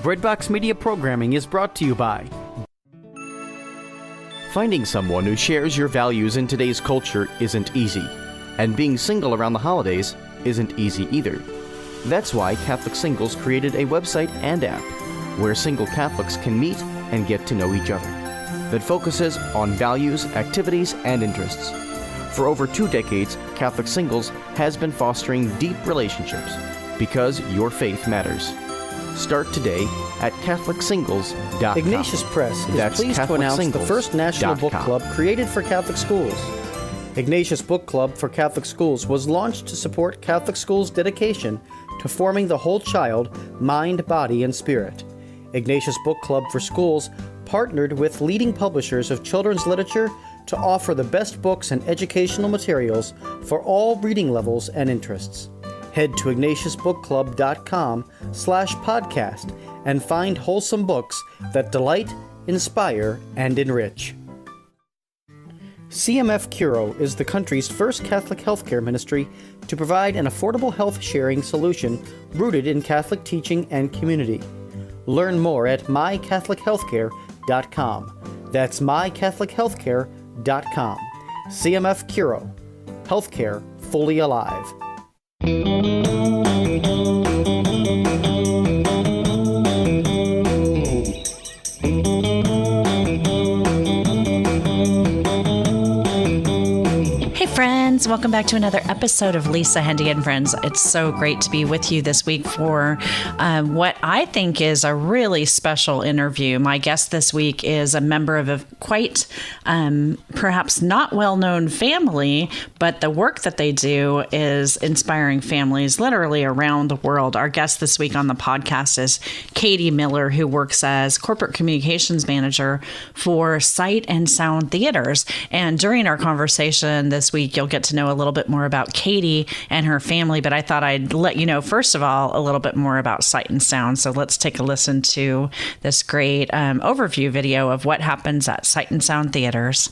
Breadbox Media programming is brought to you by... Finding someone who shares your values in today's culture isn't easy, and being single around the holidays isn't easy either. That's why Catholic Singles created a website and app where single Catholics can meet and get to know each other that focuses on values, activities, and interests. For over 2 decades, Catholic Singles has been fostering deep relationships because your faith matters. Start today at CatholicSingles.com. Ignatius Press is pleased to announce the first national book club created for Catholic schools. Ignatius Book Club for Catholic Schools was launched to support Catholic schools' dedication to forming the whole child, mind, body, and spirit. Ignatius Book Club for Schools partnered with leading publishers of children's literature to offer the best books and educational materials for all reading levels and interests. Head to ignatiusbookclub.com/podcast and find wholesome books that delight, inspire, and enrich. CMF Curo is the country's first Catholic healthcare ministry to provide an affordable health sharing solution rooted in Catholic teaching and community. Learn more at mycatholichealthcare.com. That's mycatholichealthcare.com. CMF Curo. Healthcare fully alive. Friends, welcome back to another episode of Lisa, Hendey and Friends. It's so great to be with you this week for what I think is a really special interview. My guest this week is a member of a quite perhaps not well-known family, but the work that they do is inspiring families literally around the world. Our guest this week on the podcast is Katie Miller, who works as corporate communications manager for Sight and Sound Theaters. And during our conversation this week, you'll get to know a little bit more about Katie and her family, but I thought I'd let you know, first of all, a little bit more about Sight and Sound. So let's take a listen to this great overview video of what happens at Sight and Sound Theaters.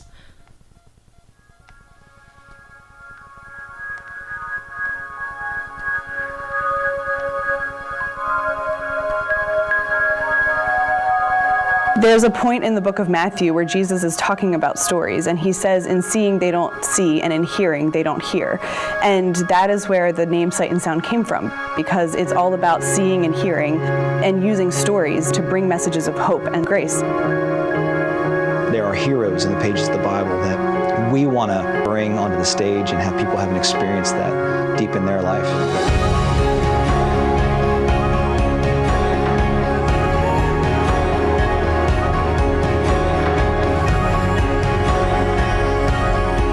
There's a point in the book of Matthew where Jesus is talking about stories, and he says, in seeing they don't see, and in hearing they don't hear. And that is where the name Sight and Sound came from, because it's all about seeing and hearing and using stories to bring messages of hope and grace. There are heroes in the pages of the Bible that we want to bring onto the stage and have people have an experience that deep in their life.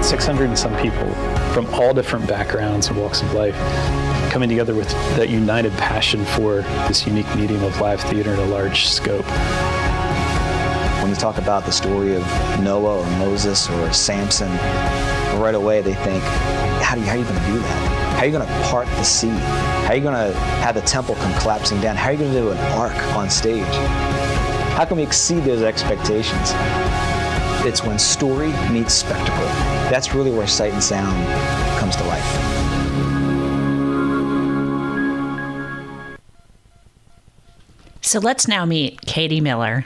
600 and some people from all different backgrounds and walks of life coming together with that united passion for this unique medium of live theater in a large scope. When you talk about the story of Noah or Moses or Samson, right away they think, how are you going to do that? How are you going to part the sea? How are you going to have the temple come collapsing down? How are you going to do an ark on stage? How can we exceed those expectations? It's when story meets spectacle. That's really where Sight and Sound comes to life. So let's now meet Katie Miller.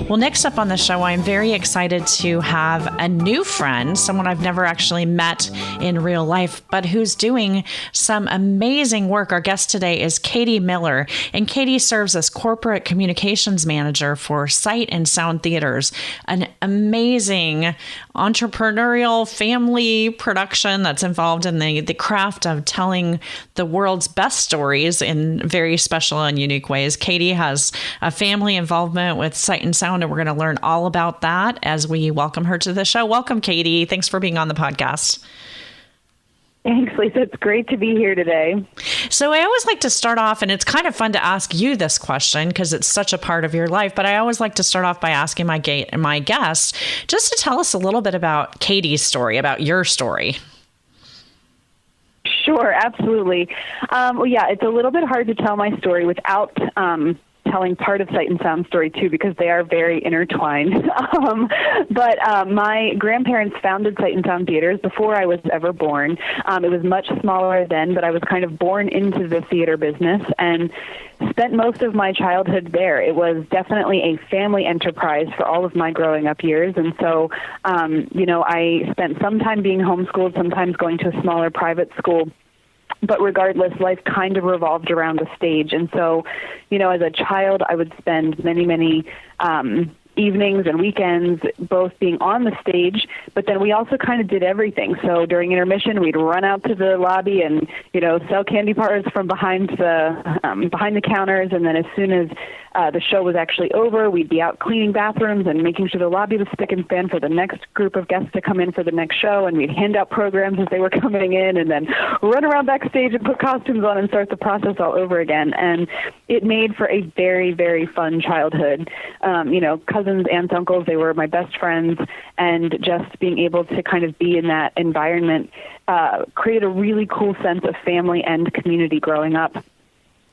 Well, next up on the show, I'm very excited to have a new friend, someone I've never actually met in real life, but who's doing some amazing work. Our guest today is Katie Miller, and Katie serves as corporate communications manager for Sight and Sound Theaters, an amazing entrepreneurial family production that's involved in the craft of telling the world's best stories in very special and unique ways. Katie has a family involvement with Sight and Sound, and we're going to learn all about that as we welcome her to the show. Welcome, Katie. Thanks for being on the podcast. Thanks, Lisa. It's great to be here today. So I always like to start off, and it's kind of fun to ask you this question because it's such a part of your life, but I always like to start off by asking my guests just to tell us a little bit about Katie's story, about your story. Sure, absolutely. Well, yeah, it's a little bit hard to tell my story without telling part of Sight and Sound's story too, because they are very intertwined. But my grandparents founded Sight and Sound Theaters before I was ever born. It was much smaller then, but I was kind of born into the theater business and spent most of my childhood there. It was definitely a family enterprise for all of my growing up years. And so, I spent some time being homeschooled, sometimes going to a smaller private school. But regardless, life kind of revolved around the stage. And so, as a child, I would spend many, evenings and weekends both being on the stage, but then we also kind of did everything. So during intermission, we'd run out to the lobby and, sell candy bars from behind the counters. And then as soon as the show was actually over, we'd be out cleaning bathrooms and making sure the lobby was spick and span for the next group of guests to come in for the next show. And we'd hand out programs as they were coming in and then run around backstage and put costumes on and start the process all over again. And it made for a very, very fun childhood. Cousins, aunts, uncles, they were my best friends. And just being able to kind of be in that environment created a really cool sense of family and community growing up.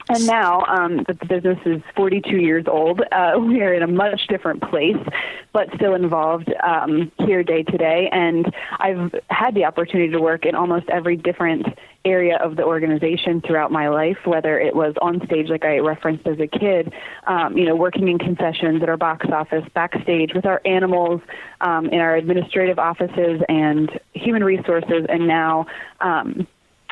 And now that the business is 42 years old, we are in a much different place, but still involved here day to day. And I've had the opportunity to work in almost every different area of the organization throughout my life, whether it was on stage, like I referenced as a kid, working in concessions at our box office, backstage with our animals, in our administrative offices and human resources, and now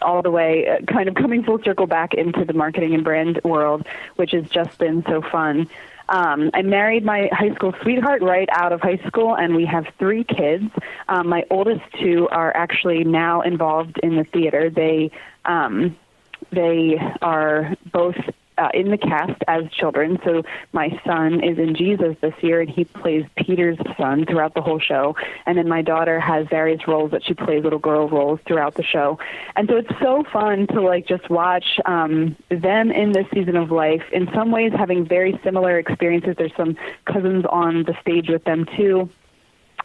all the way kind of coming full circle back into the marketing and brand world, which has just been so fun. I married my high school sweetheart right out of high school, and we have 3 kids. My oldest 2 are actually now involved in the theater. They are both in the cast as children. So my son is in Jesus this year, and he plays Peter's son throughout the whole show. And then my daughter has various roles that she plays, little girl roles throughout the show. And so it's so fun to just watch them in this season of life, in some ways having very similar experiences. There's some cousins on the stage with them too.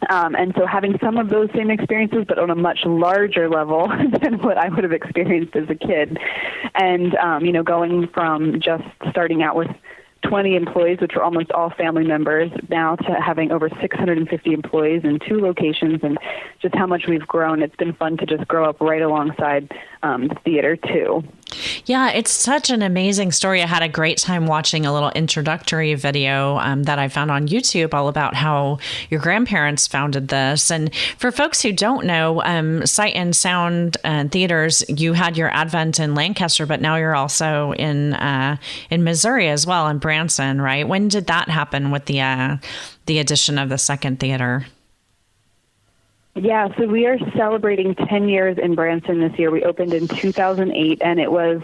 And so having some of those same experiences, but on a much larger level than what I would have experienced as a kid. And, going from just starting out with 20 employees, which were almost all family members, now to having over 650 employees in 2 locations, and just how much we've grown. It's been fun to just grow up right alongside the theater too. Yeah, it's such an amazing story. I had a great time watching a little introductory video that I found on YouTube all about how your grandparents founded this. And for folks who don't know, Sight and Sound Theaters, you had your advent in Lancaster, but now you're also in Missouri as well, in Branson, right? When did that happen with the addition of the second theater? Yeah, so we are celebrating 10 years in Branson this year. We opened in 2008, and it was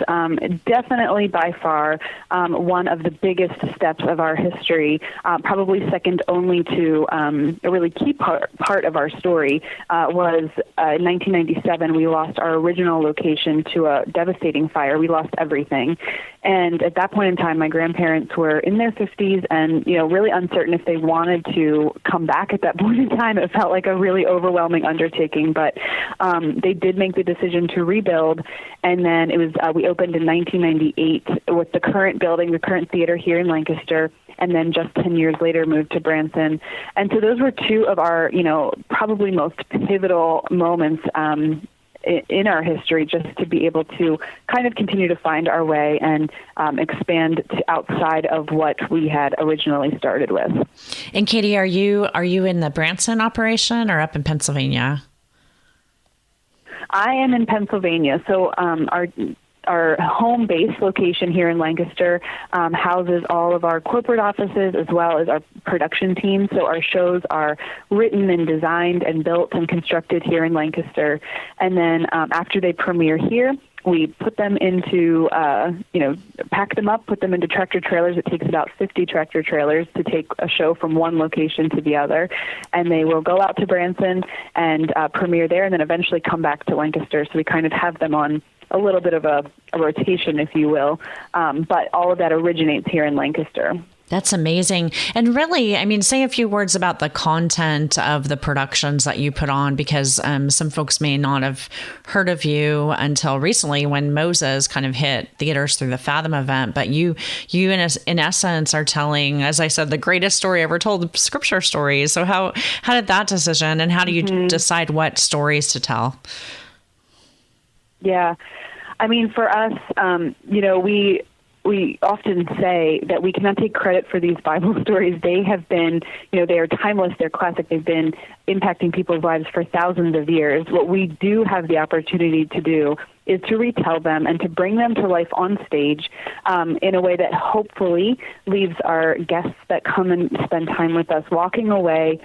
definitely by far one of the biggest steps of our history, probably second only to a really key part of our story was in 1997, we lost our original location to a devastating fire. We lost everything. And at that point in time, my grandparents were in their 50s and, really uncertain if they wanted to come back at that point in time. It felt like a really overwhelming undertaking, but they did make the decision to rebuild. And then it was we opened in 1998 with the current building, the current theater here in Lancaster, and then just 10 years later moved to Branson. And so those were 2 of our, probably most pivotal moments in our history, just to be able to kind of continue to find our way and expand to outside of what we had originally started with. And Katie, are you in the Branson operation or up in Pennsylvania? I am in Pennsylvania. So our home base location here in Lancaster houses all of our corporate offices as well as our production team. So our shows are written and designed and built and constructed here in Lancaster. And then after they premiere here, we put them into, pack them up, put them into tractor trailers. It takes about 50 tractor trailers to take a show from one location to the other. And they will go out to Branson and premiere there and then eventually come back to Lancaster. So we kind of have them on a little bit of a rotation, if you will. But all of that originates here in Lancaster. That's amazing. And really, I mean, say a few words about the content of the productions that you put on, because some folks may not have heard of you until recently when Moses kind of hit theaters through the Fathom event. But you in essence are telling, as I said, the greatest story ever told, Scripture stories. So how did that decision, and how do you decide what stories to tell? Yeah. I mean, for us, we often say that we cannot take credit for these Bible stories. They have been, they are timeless, they're classic, they've been impacting people's lives for thousands of years. What we do have the opportunity to do is to retell them and to bring them to life on stage in a way that hopefully leaves our guests that come and spend time with us walking away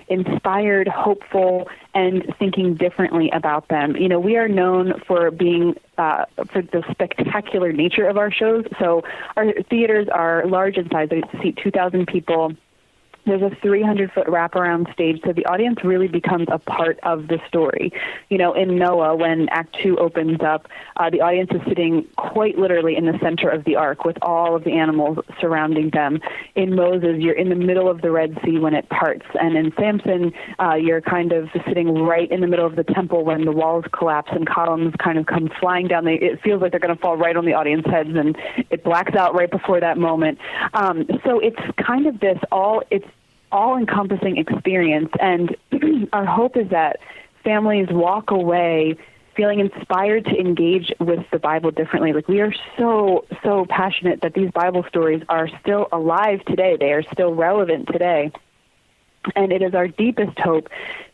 inspired, hopeful, and thinking differently about them. We are known for being for the spectacular nature of our shows. So our theaters are large in size. They seat 2,000 people. There's a 300-foot wraparound stage, so the audience really becomes a part of the story. In Noah, when Act 2 opens up, the audience is sitting quite literally in the center of the ark with all of the animals surrounding them. In Moses, you're in the middle of the Red Sea when it parts. And in Samson, you're kind of sitting right in the middle of the temple when the walls collapse and columns kind of come flying down. It feels like they're going to fall right on the audience heads, and it blacks out right before that moment. So it's kind of this all-encompassing experience, and our hope is that families walk away feeling inspired to engage with the Bible differently. Like, we are so passionate that these Bible stories are still alive today. They are still relevant today. And it is our deepest hope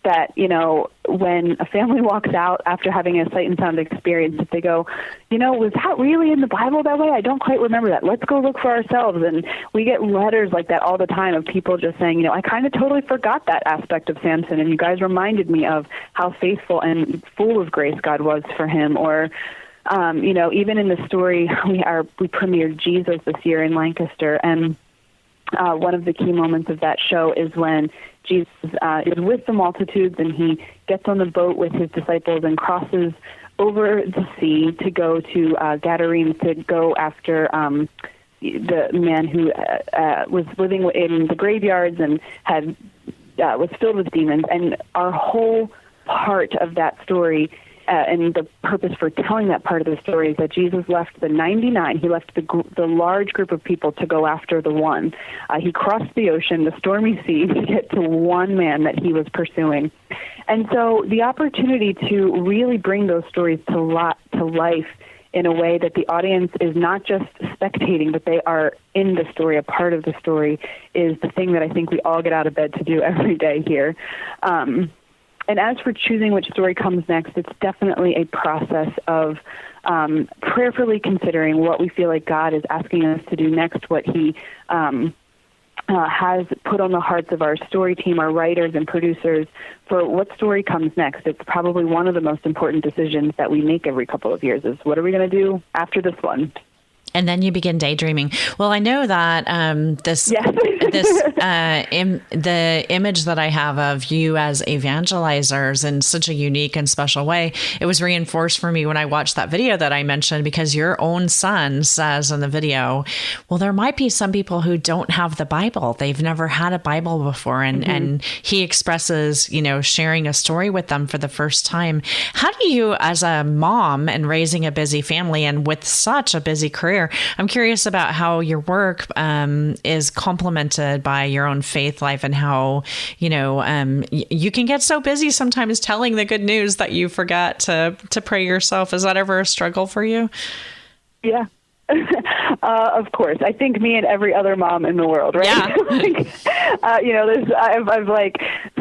that, when a family walks out after having a sight and sound experience, if they go, was that really in the Bible that way? I don't quite remember that. Let's go look for ourselves. And we get letters like that all the time of people just saying, I kind of totally forgot that aspect of Samson, and you guys reminded me of how faithful and full of grace God was for him. Or, even in the story, we premiered Jesus this year in Lancaster, and one of the key moments of that show is when Jesus is with the multitudes, and he gets on the boat with his disciples and crosses over the sea to go to Gadarenes to go after the man who was living in the graveyards and was filled with demons. And our whole part of that story and the purpose for telling that part of the story is that Jesus left the 99. He left the large group of people to go after the one. He crossed the ocean, the stormy sea, to get to one man that he was pursuing. And so the opportunity to really bring those stories to life in a way that the audience is not just spectating, but they are in the story, a part of the story, is the thing that I think we all get out of bed to do every day here. And as for choosing which story comes next, it's definitely a process of prayerfully considering what we feel like God is asking us to do next, what he has put on the hearts of our story team, our writers and producers, for what story comes next. It's probably one of the most important decisions that we make every couple of years is, what are we going to do after this one? And then you begin daydreaming. Well, I know that the image that I have of you as evangelizers in such a unique and special way, it was reinforced for me when I watched that video that I mentioned, because your own son says in the video, well, there might be some people who don't have the Bible. They've never had a Bible before. And he expresses, sharing a story with them for the first time. How do you, as a mom and raising a busy family and with such a busy career, I'm curious about how your work is complemented by your own faith life, and how, you can get so busy sometimes telling the good news that you forgot to pray yourself. Is that ever a struggle for you? Yeah. Of course. I think me and every other mom in the world, right? Yeah. I've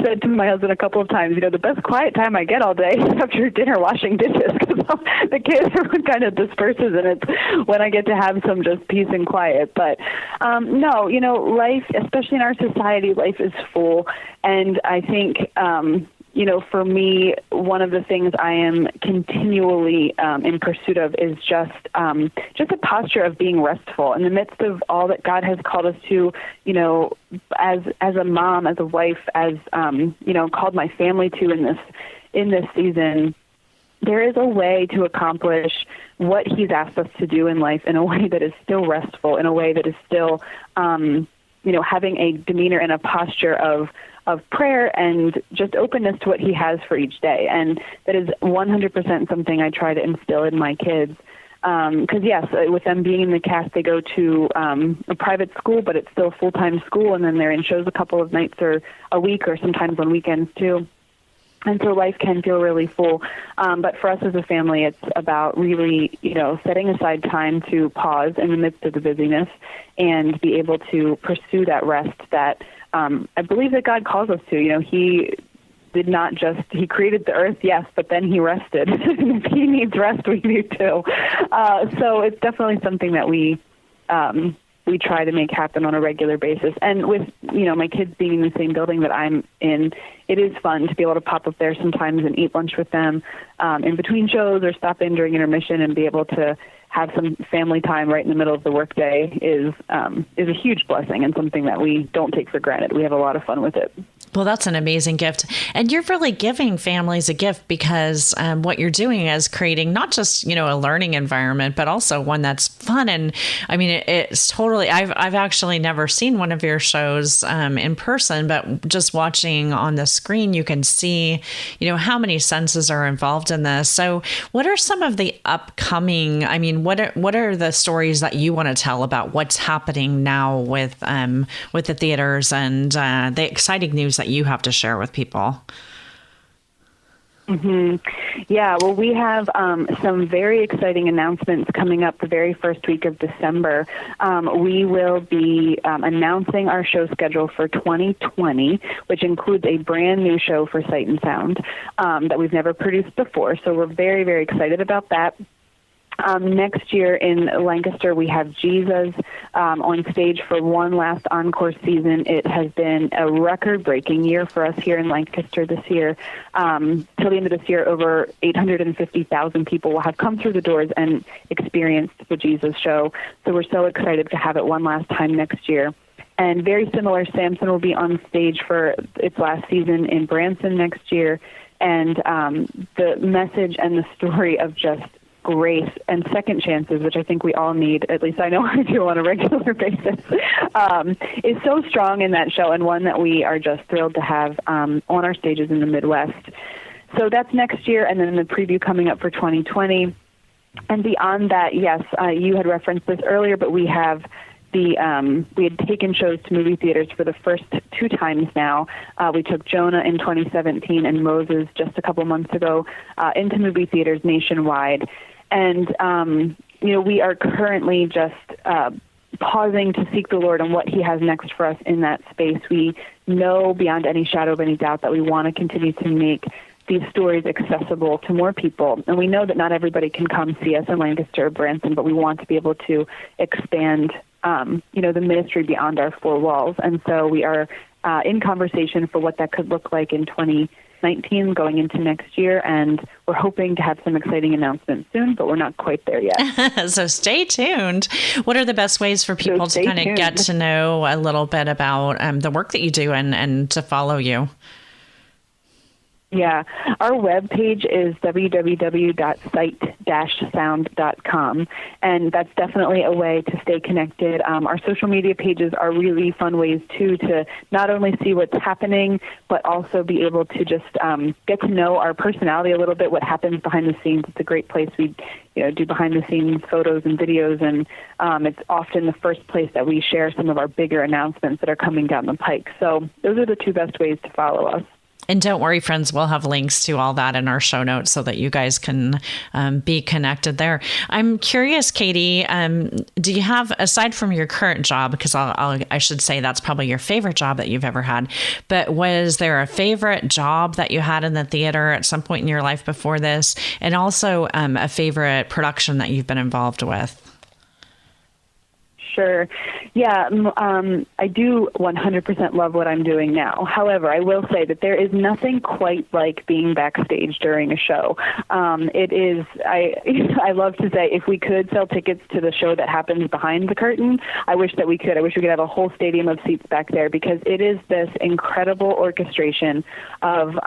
said to my husband a couple of times, the best quiet time I get all day is after dinner washing dishes, because the kids everyone kind of disperses, and it's when I get to have some just peace and quiet. But no, life, especially in our society, life is full. And I think, for me, one of the things I am continually in pursuit of is just a posture of being restful in the midst of all that God has called us to, as a mom, as a wife, as, called my family to in this season. there is a way to accomplish what he's asked us to do in life in a way that is still restful, in a way that is still, having a demeanor and a posture of prayer and just openness to what he has for each day. And that is 100% something I try to instill in my kids. Because, yes, with them being in the cast, they go to a private school, but it's still full-time school, and then they're in shows a couple of nights or a week or sometimes on weekends, too. And so life can feel really full. But for us as a family, it's about really, setting aside time to pause in the midst of the busyness and be able to pursue that rest that I believe that God calls us to. He did not just, he created the earth, yes, but then he rested. If he needs rest, we do too. So it's definitely something that we try to make happen on a regular basis. And with, my kids being in the same building that I'm in, it is fun to be able to pop up there sometimes and eat lunch with them in between shows or stop in during intermission and be able to have some family time right in the middle of the workday is a huge blessing and something that we don't take for granted. We have a lot of fun with it. Well, that's an amazing gift. And you're really giving families a gift because what you're doing is creating not just, a learning environment, but also one that's fun. And I mean, it's totally, I've actually never seen one of your shows in person, but just watching on the screen, you can see, how many senses are involved in this. So what are some of the upcoming, what are the stories that you want to tell about what's happening now with the theaters and the exciting news that you have to share with people? Mm-hmm. Yeah, well, we have some very exciting announcements coming up the very first week of December. We will be announcing our show schedule for 2020, which includes a brand new show for Sight and Sound that we've never produced before. So we're very, very excited about that. Next year in Lancaster, we have Jesus on stage for one last encore season. It has been a record-breaking year for us here in Lancaster this year. Till the end of this year, over 850,000 people will have come through the doors and experienced the Jesus show. So we're so excited to have it one last time next year. And very similar, Samson will be on stage for its last season in Branson next year. And the message and the story of just grace and second chances, which I think we all need, at least I know I do on a regular basis, is so strong in that show, and one that we are just thrilled to have on our stages in the Midwest. So that's next year, and then the preview coming up for 2020. And beyond that, yes, you had referenced this earlier, but we have we had taken shows to movie theaters for the first 2 times now. We took Jonah in 2017 and Moses just a couple months ago into movie theaters nationwide. And, we are currently just pausing to seek the Lord on what he has next for us in that space. We know beyond any shadow of any doubt that we want to continue to make these stories accessible to more people. And we know that not everybody can come see us in Lancaster or Branson, but we want to be able to expand, the ministry beyond our 4 walls. And so we are in conversation for what that could look like in 2019 going into next year. And we're hoping to have some exciting announcements soon, but we're not quite there yet. So stay tuned. What are the best ways for people to kind of get to know a little bit about the work that you do and to follow you? Yeah, our webpage is www.sight-sound.com, and that's definitely a way to stay connected. Our social media pages are really fun ways, too, to not only see what's happening, but also be able to just get to know our personality a little bit, what happens behind the scenes. It's a great place. We do behind-the-scenes photos and videos, and it's often the first place that we share some of our bigger announcements that are coming down the pike. So those are the 2 best ways to follow us. And don't worry, friends, we'll have links to all that in our show notes so that you guys can be connected there. I'm curious, Katie, do you have, aside from your current job, because I should say that's probably your favorite job that you've ever had, but was there a favorite job that you had in the theater at some point in your life before this? And also a favorite production that you've been involved with? Sure. Yeah, I do 100% love what I'm doing now. However, I will say that there is nothing quite like being backstage during a show. It is, I love to say, if we could sell tickets to the show that happens behind the curtain, I wish that we could. I wish we could have a whole stadium of seats back there, because it is this incredible orchestration of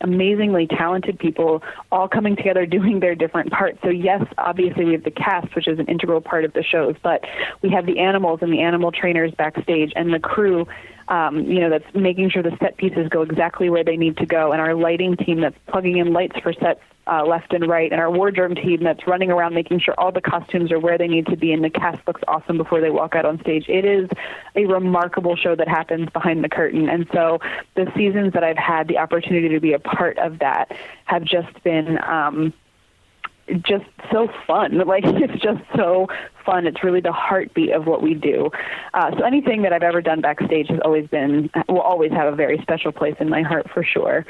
amazingly talented people all coming together doing their different parts. So yes, obviously we have the cast, which is an integral part of the shows, but we have the animals and the animal trainers backstage, and the crew, that's making sure the set pieces go exactly where they need to go, and our lighting team that's plugging in lights for sets left and right, and our wardrobe team that's running around making sure all the costumes are where they need to be, and the cast looks awesome before they walk out on stage. It is a remarkable show that happens behind the curtain, and so the seasons that I've had the opportunity to be a part of that have just been just so fun. Like, it's just so fun. It's really the heartbeat of what we do. So anything that I've ever done backstage has will always have a very special place in my heart, for sure.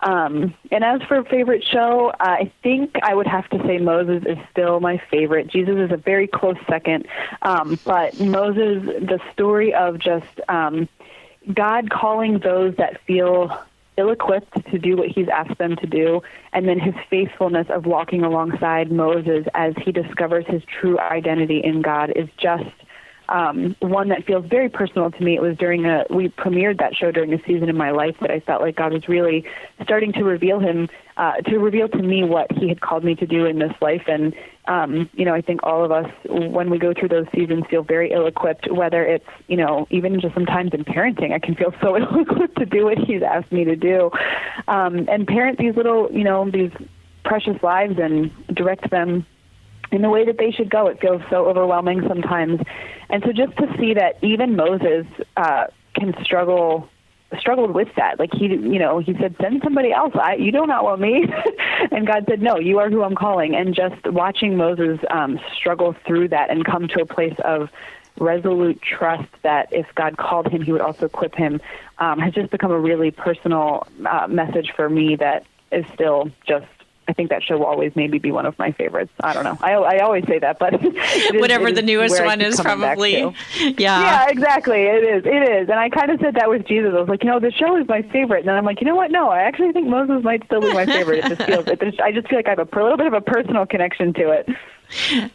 And as for favorite show, I think I would have to say Moses is still my favorite. Jesus is a very close second. But Moses, the story of just God calling those that feel ill-equipped to do what he's asked them to do, and then his faithfulness of walking alongside Moses as he discovers his true identity in God is just one that feels very personal to me. It was we premiered that show during a season in my life that I felt like God was really starting to reveal to me what he had called me to do in this life. And, I think all of us, when we go through those seasons, feel very ill-equipped, whether it's, even just sometimes in parenting, I can feel so ill-equipped to do what he's asked me to do. And parent these little, these precious lives and direct them in the way that they should go. It feels so overwhelming sometimes. And so just to see that even Moses can struggled with that. Like he said, send somebody else. You do not want me. And God said, no, you are who I'm calling. And just watching Moses struggle through that and come to a place of resolute trust that if God called him, he would also equip him, has just become a really personal message for me that is still just, I think that show will always maybe be one of my favorites. I don't know. I always say that, but whatever the newest one is, probably. Yeah, exactly. It is. And I kind of said that with Jesus. I was like, the show is my favorite. And then I'm like, you know what? No, I actually think Moses might still be my favorite. I just feel like I have a little bit of a personal connection to it.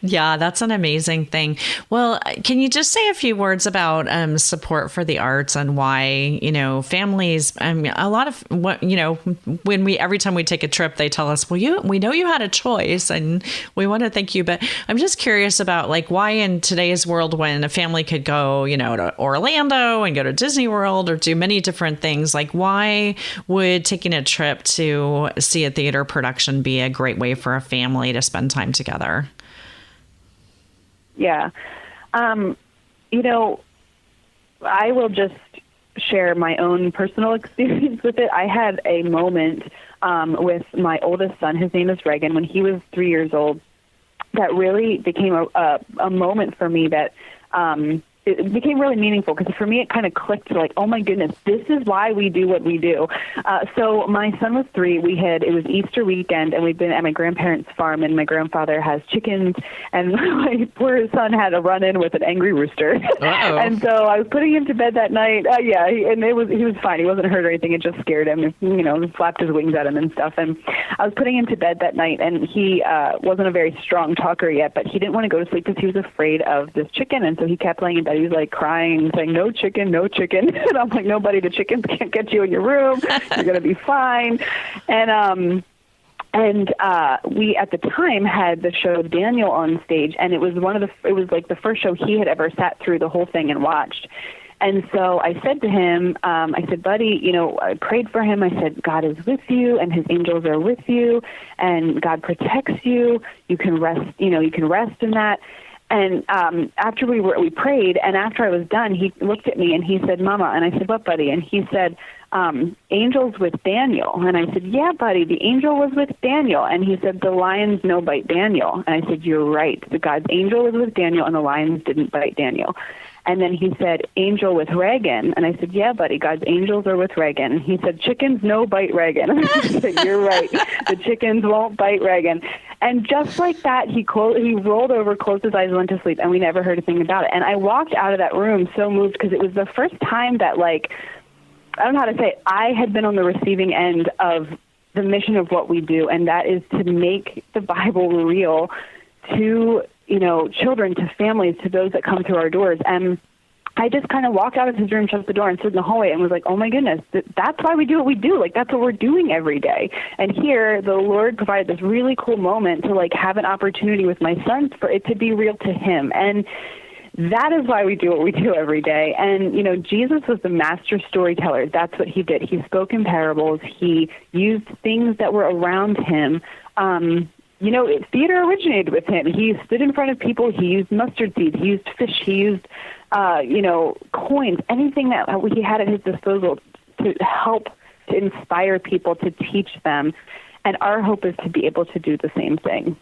Yeah, that's an amazing thing. Well, can you just say a few words about support for the arts and why, families, a lot of what, every time we take a trip, they tell us, well, we know you had a choice and we want to thank you. But I'm just curious about why in today's world, when a family could go, to Orlando and go to Disney World or do many different things, why would taking a trip to see a theater production be a great way for a family to spend time together? Yeah. I will just share my own personal experience with it. I had a moment with my oldest son, his name is Reagan, when he was 3 years old, that really became a moment for me that it became really meaningful, because for me it kind of clicked oh my goodness, this is why we do what we do. So my son was 3. It was Easter weekend, and we'd been at my grandparents' farm, and my grandfather has chickens, and my poor son had a run-in with an angry rooster. And so I was putting him to bed that night. He was fine. He wasn't hurt or anything. It just scared him. Flapped his wings at him and stuff. And I was putting him to bed that night, and he wasn't a very strong talker yet, but he didn't want to go to sleep because he was afraid of this chicken. And so he kept laying in bed. He was crying, saying, no chicken, no chicken. And I'm like, no, buddy, the chickens can't get you in your room. You're going to be fine. And we at the time had the show Daniel on stage, and it was the first show he had ever sat through the whole thing and watched. And so I said to him, I said, buddy, I prayed for him. I said, God is with you and his angels are with you and God protects you. You can rest, you can rest in that. And after we prayed, and after I was done, he looked at me and he said, Mama, and I said, what, buddy? And he said, angels with Daniel. And I said, yeah, buddy, the angel was with Daniel. And he said, the lions no bite Daniel. And I said, you're right. The God's angel was with Daniel and the lions didn't bite Daniel. And then he said, angel with Reagan. And I said, yeah, buddy, God's angels are with Reagan. And he said, chickens no bite Reagan. And I said, you're right. The chickens won't bite Reagan. And just like that, he rolled over, closed his eyes, and went to sleep, and we never heard a thing about it. And I walked out of that room so moved because it was the first time that, like, I don't know how to say it, I had been on the receiving end of the mission of what we do, and that is to make the Bible real to, children, to families, to those that come through our doors. And I just kind of walked out of his room, shut the door, and stood in the hallway and was like, oh, my goodness, that's why we do what we do. Like, that's what we're doing every day. And here, the Lord provided this really cool moment to, like, have an opportunity with my son for it to be real to him. And that is why we do what we do every day. And, Jesus was the master storyteller. That's what he did. He spoke in parables. He used things that were around him. Theater originated with him. He stood in front of people. He used mustard seeds. He used fish. He used, coins, anything that he had at his disposal to help to inspire people, to teach them. And our hope is to be able to do the same thing.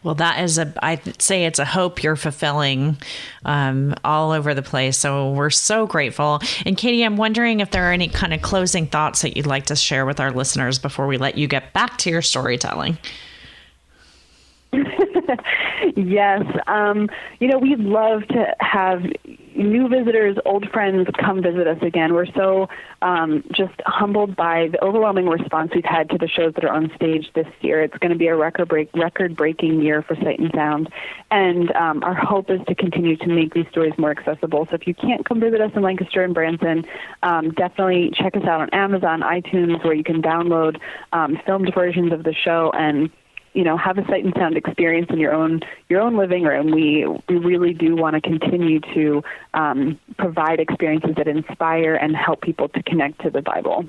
Well, I'd say it's a hope you're fulfilling all over the place. So we're so grateful. And Katie, I'm wondering if there are any kind of closing thoughts that you'd like to share with our listeners before we let you get back to your storytelling. Yes. We'd love to have new visitors, old friends come visit us again. We're so just humbled by the overwhelming response we've had to the shows that are on stage this year. It's going to be a record-breaking year for Sight and Sound. And our hope is to continue to make these stories more accessible. So if you can't come visit us in Lancaster and Branson, definitely check us out on Amazon, iTunes, where you can download filmed versions of the show and have a Sight and Sound experience in your own living room. We really do want to continue to provide experiences that inspire and help people to connect to the Bible.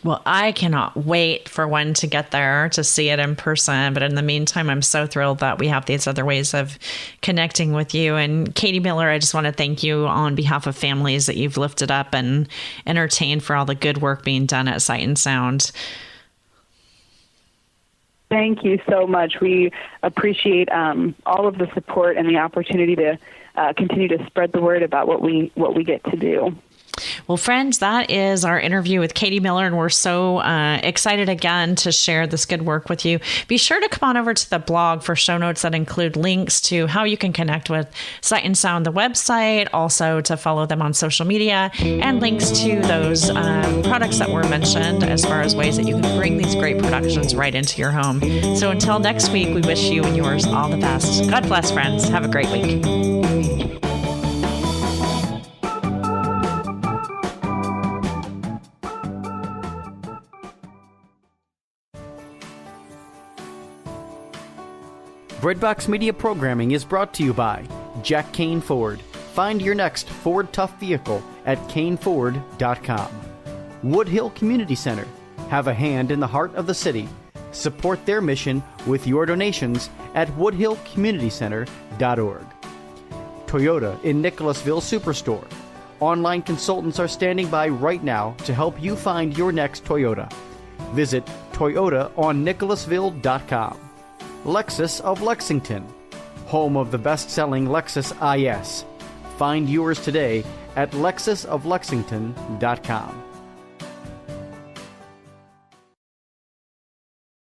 Well, I cannot wait for when to get there to see it in person. But in the meantime, I'm so thrilled that we have these other ways of connecting with you. And Katie Miller, I just want to thank you on behalf of families that you've lifted up and entertained for all the good work being done at Sight and Sound. Thank you so much. We appreciate all of the support and the opportunity to continue to spread the word about what we get to do. Well, friends, that is our interview with Katie Miller, and we're so excited again to share this good work with you. Be sure to come on over to the blog for show notes that include links to how you can connect with Sight and Sound, the website, also to follow them on social media, and links to those products that were mentioned as far as ways that you can bring these great productions right into your home. So until next week, we wish you and yours all the best. God bless, friends. Have a great week. Breadbox Media programming is brought to you by Jack Kane Ford. Find your next Ford Tough vehicle at caneford.com. Woodhill Community Center. Have a hand in the heart of the city. Support their mission with your donations at woodhillcommunitycenter.org. Toyota in Nicholasville Superstore. Online consultants are standing by right now to help you find your next Toyota. Visit toyotaonnicholasville.com. Lexus of Lexington, home of the best-selling Lexus IS. Find yours today at lexusoflexington.com.